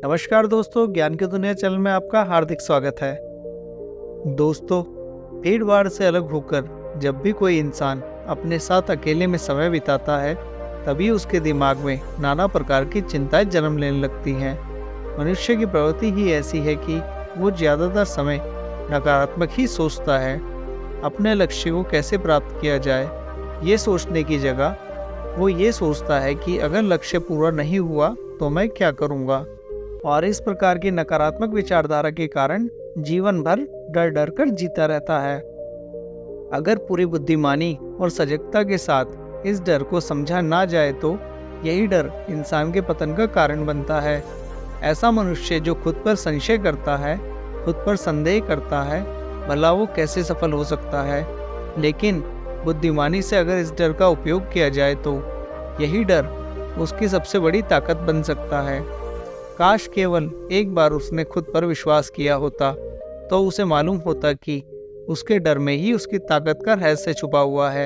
नमस्कार दोस्तों, ज्ञान की दुनिया चैनल में आपका हार्दिक स्वागत है। दोस्तों, भीड़ भाड़ से अलग होकर जब भी कोई इंसान अपने साथ अकेले में समय बिताता है, तभी उसके दिमाग में नाना प्रकार की चिंताएं जन्म लेने लगती हैं। मनुष्य की प्रवृत्ति ही ऐसी है कि वो ज़्यादातर समय नकारात्मक ही सोचता है। अपने लक्ष्य को कैसे प्राप्त किया जाए, ये सोचने की जगह वो ये सोचता है कि अगर लक्ष्य पूरा नहीं हुआ तो मैं क्या करूँगा। और इस प्रकार की नकारात्मक विचारधारा के कारण जीवन भर डर डर कर जीता रहता है। अगर पूरी बुद्धिमानी और सजगता के साथ इस डर को समझा ना जाए तो यही डर इंसान के पतन का कारण बनता है। ऐसा मनुष्य जो खुद पर संशय करता है, खुद पर संदेह करता है, भला वो कैसे सफल हो सकता है। लेकिन बुद्धिमानी से अगर इस डर का उपयोग किया जाए तो यही डर उसकी सबसे बड़ी ताकत बन सकता है। काश केवल एक बार उसने खुद पर विश्वास किया होता तो उसे मालूम होता कि उसके डर में ही उसकी ताकत का रहस्य छुपा हुआ है।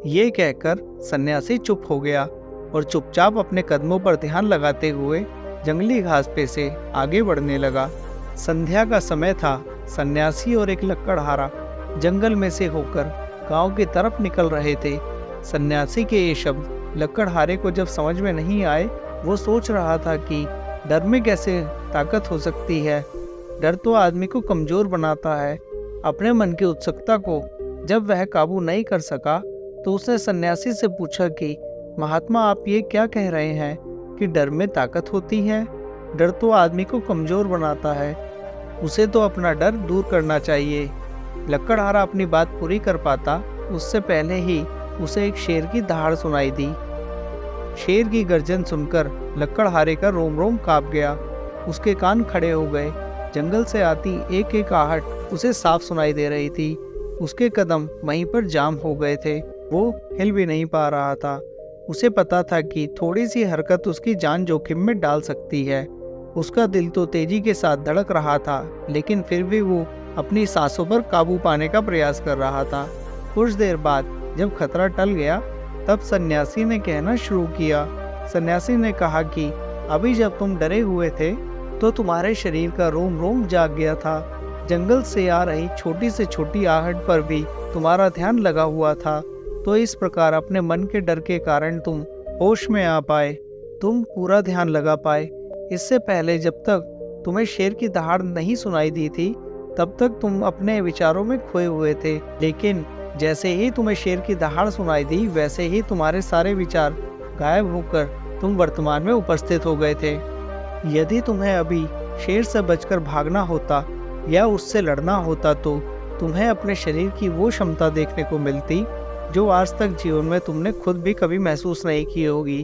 ये कहकर सन्यासी चुप हो गया और चुपचाप अपने कदमों पर ध्यान लगाते हुए जंगली घास पे से आगे बढ़ने लगा। संध्या का समय था। सन्यासी और एक लकड़हारा जंगल में से होकर गांव की तरफ निकल रहे थे। सन्यासी के ये शब्द लकड़हारे को जब समझ में नहीं आए, वो सोच रहा था कि डर में कैसे ताकत हो सकती है। डर तो आदमी को कमज़ोर बनाता है। अपने मन की उत्सुकता को जब वह काबू नहीं कर सका तो उसने सन्यासी से पूछा कि महात्मा, आप ये क्या कह रहे हैं कि डर में ताकत होती है? डर तो आदमी को कमज़ोर बनाता है, उसे तो अपना डर दूर करना चाहिए। लकड़हारा अपनी बात पूरी कर पाता उससे पहले ही उसे एक शेर की दहाड़ सुनाई दी। शेर की गर्जन सुनकर लकड़हारे का रोम रोम कांप गया। उसके कान खड़े हो गए। जंगल से आती एक एक आहट उसे साफ सुनाई दे रही थी। उसके कदम वहीं पर जाम हो गए थे। वो हिल भी नहीं पा रहा था। उसे पता था कि थोड़ी सी हरकत उसकी जान जोखिम में डाल सकती है। उसका दिल तो तेजी के साथ धड़क रहा था, लेकिन फिर भी वो अपनी सांसों पर काबू पाने का प्रयास कर रहा था। कुछ देर बाद जब खतरा टल गया तब सन्यासी ने कहना शुरू किया। सन्यासी ने कहा कि अभी जब तुम डरे हुए थे तो तुम्हारे शरीर का रोम रोम जाग गया था। जंगल से आ रही छोटी से छोटी आहट पर भी तुम्हारा ध्यान लगा हुआ था। तो इस प्रकार अपने मन के डर के कारण तुम होश में आ पाए, तुम पूरा ध्यान लगा पाए। इससे पहले जब तक तुम्हें शेर की दहाड़ नहीं सुनाई दी थी तब तक तुम अपने विचारों में खोए हुए थे। लेकिन जैसे ही तुम्हें शेर की दहाड़ सुनाई दी, वैसे ही तुम्हारे सारे विचार गायब होकर तुम वर्तमान में उपस्थित हो गए थे। यदि तुम्हें अभी शेर से बचकर भागना होता या उससे लड़ना होता तो तुम्हें अपने शरीर की वो क्षमता देखने को मिलती जो आज तक जीवन में तुमने खुद भी कभी महसूस नहीं की होगी।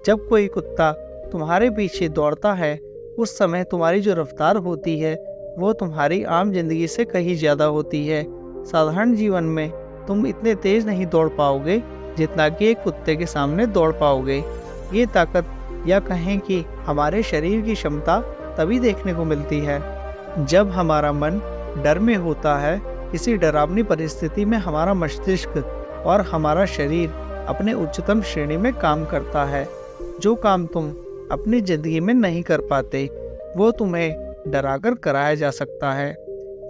जब कोई कुत्ता तुम्हारे पीछे दौड़ता है, उस समय तुम्हारी जो रफ्तार होती है वो तुम्हारी आम जिंदगी से कहीं ज़्यादा होती है। साधारण जीवन में तुम इतने तेज नहीं दौड़ पाओगे जितना कि एक कुत्ते के सामने दौड़ पाओगे। ये ताकत या कहें कि हमारे शरीर की क्षमता तभी देखने को मिलती है जब हमारा मन डर में होता है। किसी डरावनी परिस्थिति में हमारा मस्तिष्क और हमारा शरीर अपने उच्चतम श्रेणी में काम करता है। जो काम तुम अपनी जिंदगी में नहीं कर पाते वो तुम्हें डराकर कराया जा सकता है।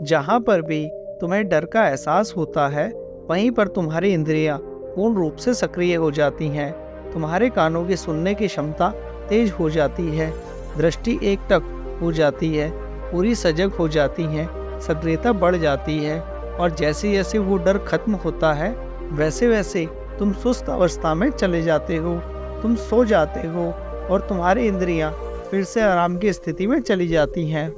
जहाँ पर भी तुम्हें डर का एहसास होता है वहीं पर तुम्हारी इंद्रियां पूर्ण रूप से सक्रिय हो जाती हैं। तुम्हारे कानों की सुनने की क्षमता तेज हो जाती है, दृष्टि एकटक हो जाती है, पूरी सजग हो जाती है, सक्रियता बढ़ जाती है। और जैसे जैसे वो डर खत्म होता है वैसे वैसे तुम सुस्त अवस्था में चले जाते हो, तुम सो जाते हो और तुम्हारी इंद्रियां फिर से आराम की स्थिति में चली जाती हैं।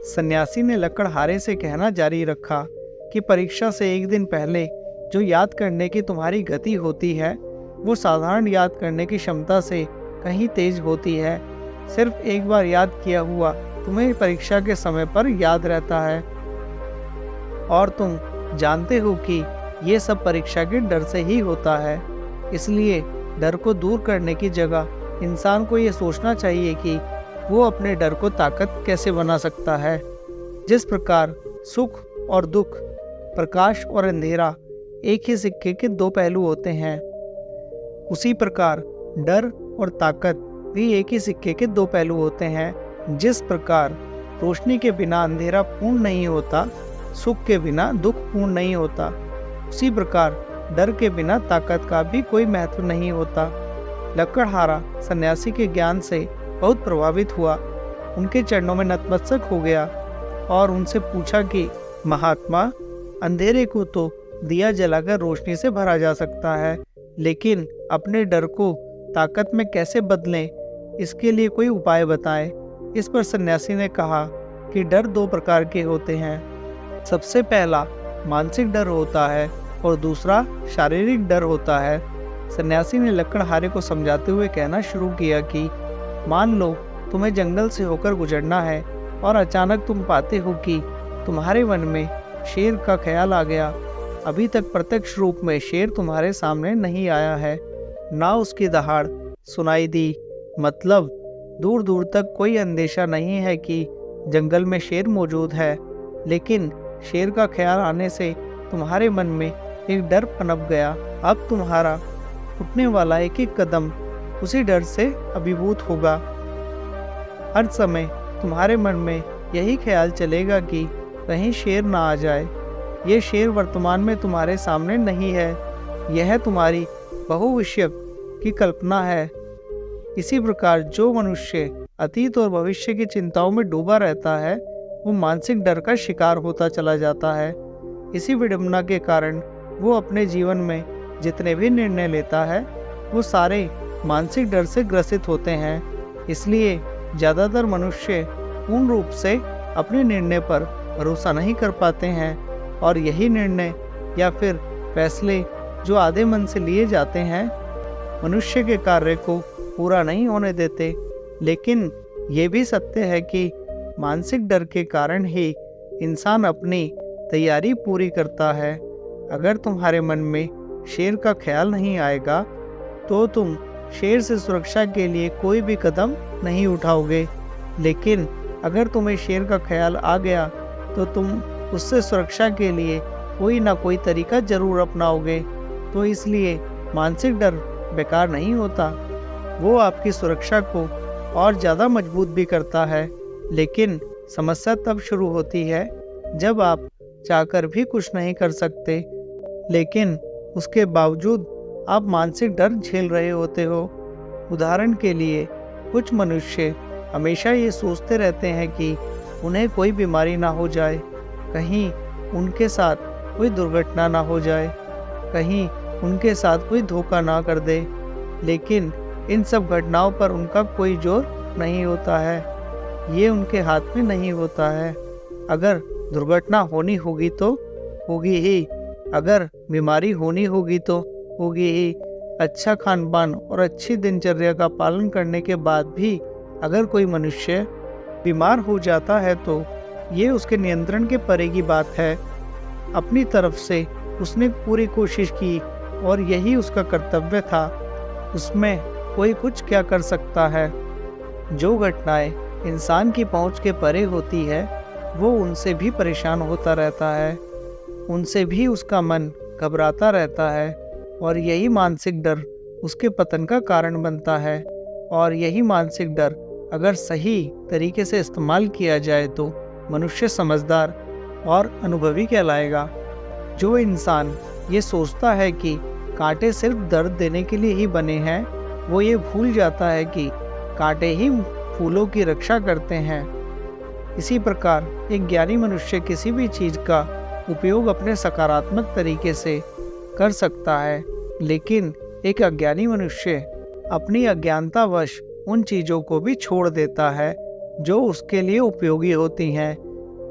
सन्यासी ने लकड़हारे से कहना जारी रखा कि परीक्षा से एक दिन पहले जो याद करने की तुम्हारी गति होती है वो साधारण याद करने की क्षमता से कहीं तेज होती है। सिर्फ एक बार याद किया हुआ तुम्हें परीक्षा के समय पर याद रहता है। और तुम जानते हो कि ये सब परीक्षा के डर से ही होता है। इसलिए डर को दूर करने की जगह इंसान को ये सोचना चाहिए कि वो अपने डर को ताकत कैसे बना सकता है। जिस प्रकार सुख और दुख, प्रकाश और अंधेरा एक ही सिक्के के दो पहलू होते हैं, उसी प्रकार डर और ताकत भी एक ही सिक्के के दो पहलू होते हैं। जिस प्रकार रोशनी के बिना अंधेरा पूर्ण नहीं होता, सुख के बिना दुख पूर्ण नहीं होता, उसी प्रकार डर के बिना ताकत का भी कोई महत्व नहीं होता। लकड़हारा सन्यासी के ज्ञान से बहुत प्रभावित हुआ, उनके चरणों में नतमस्तक हो गया और उनसे पूछा कि महात्मा, अंधेरे को तो दिया जलाकर रोशनी से भरा जा सकता है, लेकिन अपने डर को ताकत में कैसे बदलें, इसके लिए कोई उपाय बताएं। इस पर सन्यासी ने कहा कि डर दो प्रकार के होते हैं। सबसे पहला मानसिक डर होता है और दूसरा शारीरिक डर होता है। सन्यासी ने लकड़हारे को समझाते हुए कहना शुरू किया कि मान लो तुम्हें जंगल से होकर गुजरना है और अचानक तुम पाते हो कि तुम्हारे मन में शेर का ख्याल आ गया। अभी तक प्रत्यक्ष रूप में शेर तुम्हारे सामने नहीं आया है, ना उसकी दहाड़ सुनाई दी, मतलब दूर दूर तक कोई अंदेशा नहीं है कि जंगल में शेर मौजूद है, लेकिन शेर का ख्याल आने से तुम्हारे मन में एक डर पनप गया। अब तुम्हारा उठने वाला एक एक कदम उसी डर से अभिभूत होगा। हर समय तुम्हारे मन में यही ख्याल चलेगा कि कहीं शेर ना आ जाए। ये शेर वर्तमान में तुम्हारे सामने नहीं है, यह तुम्हारी बहुविषयक की कल्पना है। इसी प्रकार जो मनुष्य अतीत और भविष्य की चिंताओं में डूबा रहता है, वो मानसिक डर का शिकार होता चला जाता है। इसी विडंबना के कारण वो अपने जीवन में जितने भी निर्णय लेता है, वो सारे मानसिक डर से ग्रसित होते हैं। इसलिए ज़्यादातर मनुष्य पूर्ण रूप से अपने निर्णय पर भरोसा नहीं कर पाते हैं और यही निर्णय या फिर फैसले जो आधे मन से लिए जाते हैं, मनुष्य के कार्य को पूरा नहीं होने देते। लेकिन ये भी सत्य है कि मानसिक डर के कारण ही इंसान अपनी तैयारी पूरी करता है। अगर तुम्हारे मन में शेर का ख्याल नहीं आएगा तो तुम शेर से सुरक्षा के लिए कोई भी कदम नहीं उठाओगे, लेकिन अगर तुम्हें शेर का ख्याल आ गया तो तुम उससे सुरक्षा के लिए कोई ना कोई तरीका जरूर अपनाओगे। तो इसलिए मानसिक डर बेकार नहीं होता, वो आपकी सुरक्षा को और ज़्यादा मजबूत भी करता है। लेकिन समस्या तब शुरू होती है जब आप चाहकर भी कुछ नहीं कर सकते, लेकिन उसके बावजूद आप मानसिक डर झेल रहे होते हो। उदाहरण के लिए कुछ मनुष्य हमेशा ये सोचते रहते हैं कि उन्हें कोई बीमारी ना हो जाए, कहीं उनके साथ कोई दुर्घटना ना हो जाए, कहीं उनके साथ कोई धोखा ना कर दे, लेकिन इन सब घटनाओं पर उनका कोई जोर नहीं होता है, ये उनके हाथ में नहीं होता है। अगर दुर्घटना होनी होगी तो होगी ही, अगर बीमारी होनी होगी तो होगी ही। अच्छा खान पान और अच्छी दिनचर्या का पालन करने के बाद भी अगर कोई मनुष्य बीमार हो जाता है तो ये उसके नियंत्रण के परे की बात है। अपनी तरफ से उसने पूरी कोशिश की और यही उसका कर्तव्य था, उसमें कोई कुछ क्या कर सकता है। जो घटनाएं इंसान की पहुंच के परे होती है, वो उनसे भी परेशान होता रहता है, उनसे भी उसका मन घबराता रहता है और यही मानसिक डर उसके पतन का कारण बनता है। और यही मानसिक डर अगर सही तरीके से इस्तेमाल किया जाए तो मनुष्य समझदार और अनुभवी कहलाएगा। जो इंसान ये सोचता है कि कांटे सिर्फ दर्द देने के लिए ही बने हैं, वो ये भूल जाता है कि कांटे ही फूलों की रक्षा करते हैं। इसी प्रकार एक ज्ञानी मनुष्य किसी भी चीज़ का उपयोग अपने सकारात्मक तरीके से कर सकता है, लेकिन एक अज्ञानी मनुष्य अपनी अज्ञानतावश उन चीज़ों को भी छोड़ देता है जो उसके लिए उपयोगी होती हैं।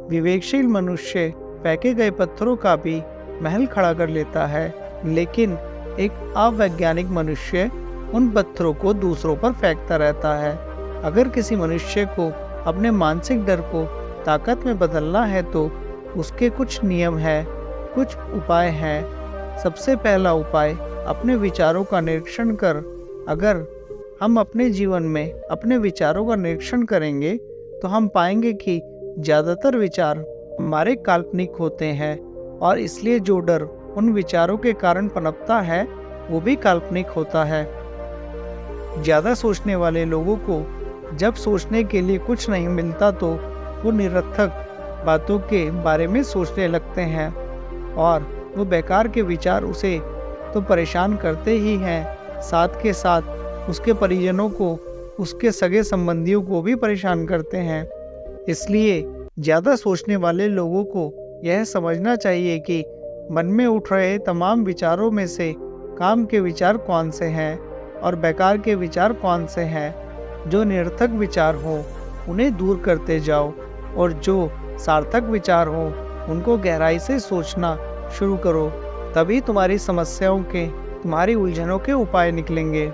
विवेकशील मनुष्य फेंके गए पत्थरों का भी महल खड़ा कर लेता है, लेकिन एक अवैज्ञानिक मनुष्य उन पत्थरों को दूसरों पर फेंकता रहता है। अगर किसी मनुष्य को अपने मानसिक डर को ताकत में बदलना है तो उसके कुछ नियम हैं, कुछ उपाय हैं। सबसे पहला उपाय, अपने विचारों का निरीक्षण कर। अगर हम अपने जीवन में अपने विचारों का निरीक्षण करेंगे तो हम पाएंगे कि ज़्यादातर विचार हमारे काल्पनिक होते हैं और इसलिए जो डर उन विचारों के कारण पनपता है वो भी काल्पनिक होता है। ज़्यादा सोचने वाले लोगों को जब सोचने के लिए कुछ नहीं मिलता तो वो निरर्थक बातों के बारे में सोचने लगते हैं और वो बेकार के विचार उसे तो परेशान करते ही हैं, साथ के साथ उसके परिजनों को, उसके सगे संबंधियों को भी परेशान करते हैं। इसलिए ज़्यादा सोचने वाले लोगों को यह समझना चाहिए कि मन में उठ रहे तमाम विचारों में से काम के विचार कौन से हैं और बेकार के विचार कौन से हैं। जो निरर्थक विचार हों उन्हें दूर करते जाओ और जो सार्थक विचार हों उनको गहराई से सोचना शुरू करो। तभी तुम्हारी समस्याओं के, तुम्हारी उलझनों के उपाय निकलेंगे।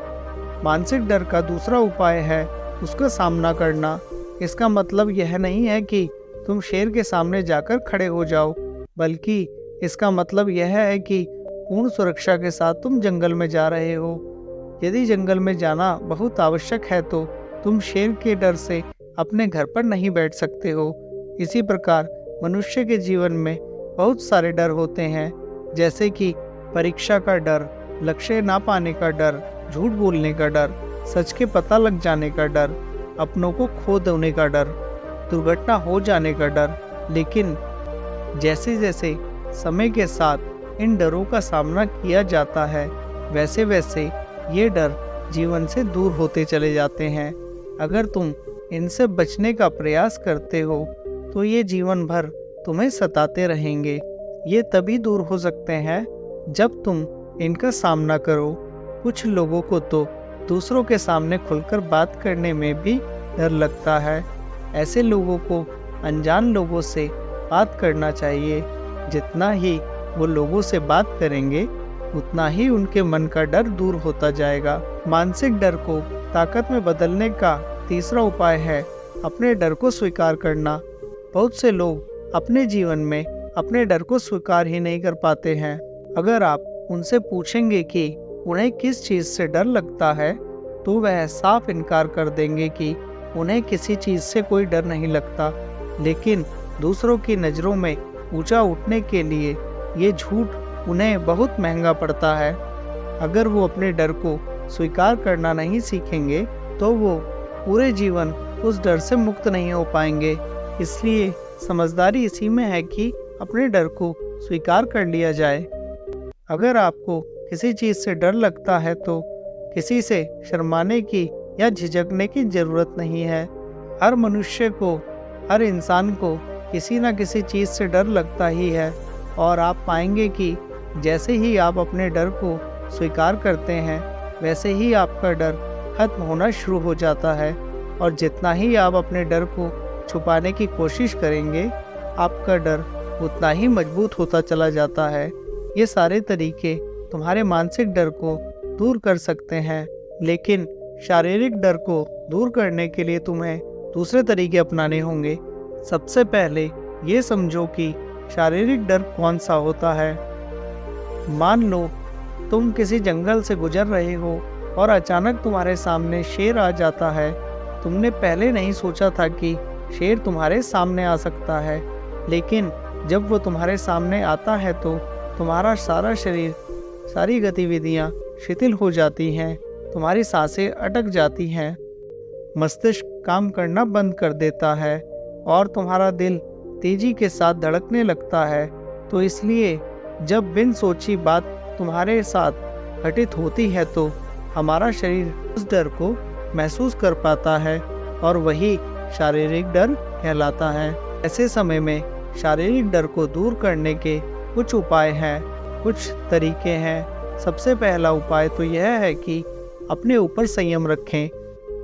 मानसिक डर का दूसरा उपाय है उसका सामना करना। इसका मतलब यह नहीं है कि तुम शेर के सामने जाकर खड़े हो जाओ, बल्कि इसका मतलब यह है कि पूर्ण सुरक्षा के साथ तुम जंगल में जा रहे हो। यदि जंगल में जाना बहुत आवश्यक है तो तुम शेर के डर से अपने घर पर नहीं बैठ सकते हो। इसी प्रकार मनुष्य के जीवन में बहुत सारे डर होते हैं, जैसे कि परीक्षा का डर, लक्ष्य ना पाने का डर, झूठ बोलने का डर, सच के पता लग जाने का डर, अपनों को खो देने का डर, दुर्घटना हो जाने का डर। लेकिन जैसे जैसे समय के साथ इन डरों का सामना किया जाता है, वैसे वैसे ये डर जीवन से दूर होते चले जाते हैं। अगर तुम इनसे बचने का प्रयास करते हो तो ये जीवन भर तुम्हें सताते रहेंगे। ये तभी दूर हो सकते हैं जब तुम इनका सामना करो। कुछ लोगों को तो दूसरों के सामने खुलकर बात करने में भी डर लगता है। ऐसे लोगों को अनजान लोगों से बात करना चाहिए। जितना ही वो लोगों से बात करेंगे उतना ही उनके मन का डर दूर होता जाएगा। मानसिक डर को ताकत में बदलने का तीसरा उपाय है अपने डर को स्वीकार करना। बहुत से लोग अपने जीवन में अपने डर को स्वीकार ही नहीं कर पाते हैं। अगर आप उनसे पूछेंगे कि उन्हें किस चीज़ से डर लगता है तो वह साफ इनकार कर देंगे कि उन्हें किसी चीज़ से कोई डर नहीं लगता। लेकिन दूसरों की नज़रों में ऊंचा उठने के लिए ये झूठ उन्हें बहुत महंगा पड़ता है। अगर वो अपने डर को स्वीकार करना नहीं सीखेंगे तो वो पूरे जीवन उस डर से मुक्त नहीं हो पाएंगे। इसलिए समझदारी इसी में है कि अपने डर को स्वीकार कर लिया जाए। अगर आपको किसी चीज़ से डर लगता है तो किसी से शर्माने की या झिझकने की ज़रूरत नहीं है। हर मनुष्य को, हर इंसान को किसी न किसी चीज़ से डर लगता ही है और आप पाएंगे कि जैसे ही आप अपने डर को स्वीकार करते हैं वैसे ही आपका डर खत्म होना शुरू हो जाता है। और जितना ही आप अपने डर को छुपाने की कोशिश करेंगे आपका डर उतना ही मजबूत होता चला जाता है। ये सारे तरीके तुम्हारे मानसिक डर को दूर कर सकते हैं, लेकिन शारीरिक डर को दूर करने के लिए तुम्हें दूसरे तरीके अपनाने होंगे। सबसे पहले ये समझो कि शारीरिक डर कौन सा होता है। मान लो तुम किसी जंगल से गुजर रहे हो और अचानक तुम्हारे सामने शेर आ जाता है। तुमने पहले नहीं सोचा था कि शेर तुम्हारे सामने आ सकता है, लेकिन जब वो तुम्हारे सामने आता है तो तुम्हारा सारा शरीर, सारी गतिविधियाँ शिथिल हो जाती हैं, तुम्हारी सांसें अटक जाती हैं, मस्तिष्क काम करना बंद कर देता है और तुम्हारा दिल तेजी के साथ धड़कने लगता है। तो इसलिए जब बिन सोची बात तुम्हारे साथ घटित होती है तो हमारा शरीर उस डर को महसूस कर पाता है और वही शारीरिक डर कहलाता है। ऐसे समय में शारीरिक डर को दूर करने के कुछ उपाय हैं, कुछ तरीके हैं। सबसे पहला उपाय तो यह है कि अपने ऊपर संयम रखें।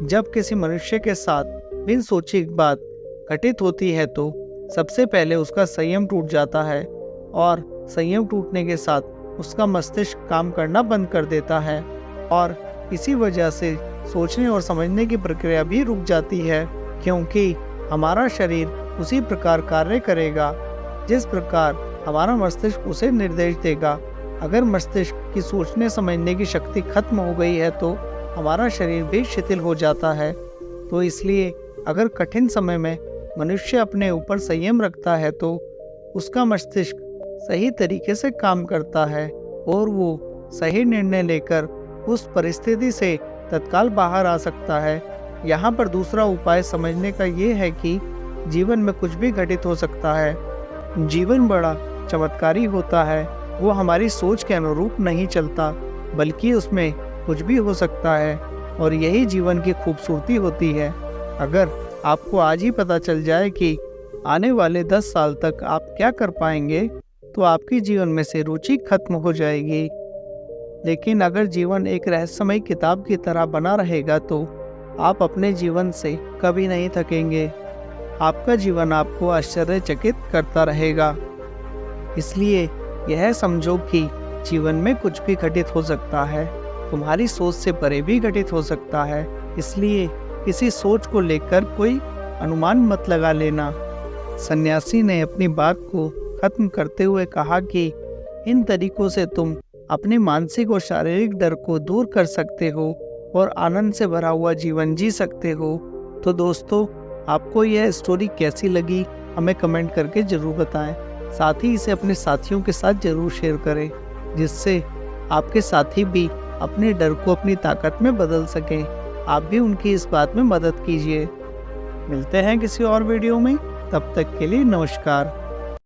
जब किसी मनुष्य के साथ बिन सोची बात घटित होती है तो सबसे पहले उसका संयम टूट जाता है और संयम टूटने के साथ उसका मस्तिष्क काम करना बंद कर देता है और इसी वजह से सोचने और समझने की प्रक्रिया भी रुक जाती है, क्योंकि हमारा शरीर उसी प्रकार कार्य करेगा जिस प्रकार हमारा मस्तिष्क उसे निर्देश देगा। अगर मस्तिष्क की सोचने समझने की शक्ति खत्म हो गई है तो हमारा शरीर भी शिथिल हो जाता है। तो इसलिए अगर कठिन समय में मनुष्य अपने ऊपर संयम रखता है तो उसका मस्तिष्क सही तरीके से काम करता है और वो सही निर्णय लेकर उस परिस्थिति से तत्काल बाहर आ सकता है। यहाँ पर दूसरा उपाय समझने का ये है कि जीवन में कुछ भी घटित हो सकता है। जीवन बड़ा चमत्कारी होता है, वो हमारी सोच के अनुरूप नहीं चलता, बल्कि उसमें कुछ भी हो सकता है और यही जीवन की खूबसूरती होती है। अगर आपको आज ही पता चल जाए कि आने वाले 10 साल तक आप क्या कर पाएंगे, तो आपकी जीवन में से रुचि खत्म हो जाएगी। लेकिन अगर जीवन एक रहस्यमयी किताब की तरह बना रहेगा तो आप अपने जीवन से कभी नहीं थकेंगे। आपका जीवन आपको आश्चर्यचकित करता रहेगा। इसलिए यह समझो कि जीवन में कुछ भी घटित हो सकता है, तुम्हारी सोच से परे भी घटित हो सकता है। इसलिए किसी सोच को लेकर कोई अनुमान मत लगा लेना। सन्यासी ने अपनी बात को खत्म करते हुए कहा कि इन तरीकों से तुम अपने मानसिक और शारीरिक डर को दूर कर सकते हो और आनंद से भरा हुआ जीवन जी सकते हो। तो दोस्तों, आपको यह स्टोरी कैसी लगी हमें कमेंट करके ज़रूर बताएं। साथ ही इसे अपने साथियों के साथ ज़रूर शेयर करें, जिससे आपके साथी भी अपने डर को अपनी ताकत में बदल सकें। आप भी उनकी इस बात में मदद कीजिए। मिलते हैं किसी और वीडियो में, तब तक के लिए नमस्कार।